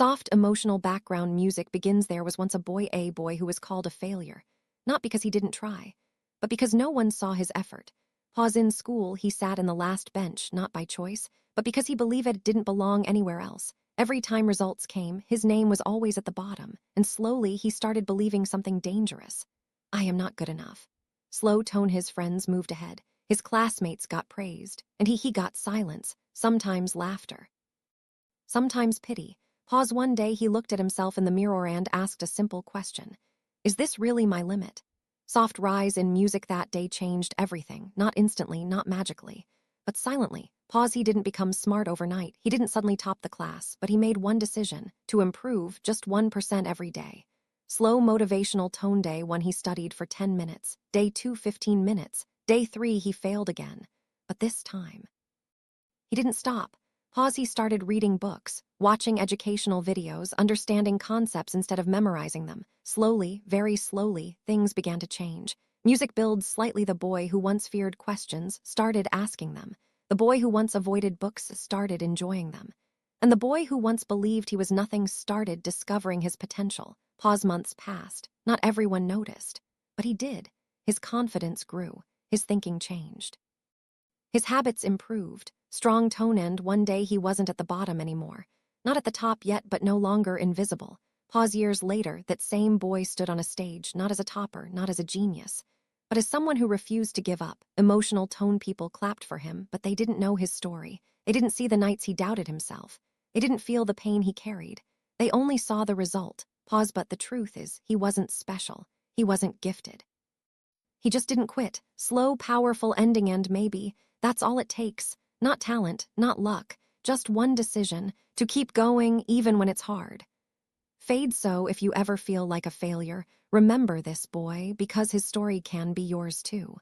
Soft, emotional background music begins. There was once a boy who was called a failure, not because he didn't try, but because no one saw his effort. Pause. In school, he sat in the last bench, not by choice, but because he believed it didn't belong anywhere else. Every time results came, his name was always at the bottom, and slowly he started believing something dangerous. I am not good enough. Slow tone. His friends moved ahead. His classmates got praised, and he got silence, sometimes laughter, sometimes pity. Pause. One day he looked at himself in the mirror and asked a simple question. Is this really my limit? Soft rise in music that day changed everything, not instantly, not magically, but silently. Pause. He didn't become smart overnight. He didn't suddenly top the class, but he made one decision: to improve just 1% every day. Slow motivational tone. Day 1 he studied for 10 minutes, day 2 15 minutes, day 3 he failed again. But this time, he didn't stop. Pause. He started reading books, watching educational videos, understanding concepts instead of memorizing them. Slowly, very slowly, things began to change. Music builds slightly. The boy who once feared questions started asking them. The boy who once avoided books started enjoying them. And the boy who once believed he was nothing started discovering his potential. Pause. Months passed. Not everyone noticed, but he did. His confidence grew. His thinking changed. His habits improved. Strong tone. And one day he wasn't at the bottom anymore. Not at the top yet, but no longer invisible. Pause. Years later, that same boy stood on a stage, not as a topper, not as a genius, but as someone who refused to give up. Emotional tone. People clapped for him, but they didn't know his story. They didn't see the nights he doubted himself. They didn't feel the pain he carried. They only saw the result. Pause. But the truth is, he wasn't special. He wasn't gifted. He just didn't quit. Slow, powerful ending. And maybe that's all it takes. Not talent, not luck, just one decision to keep going even when it's hard. Fade. So if you ever feel like a failure, remember this boy, because his story can be yours too.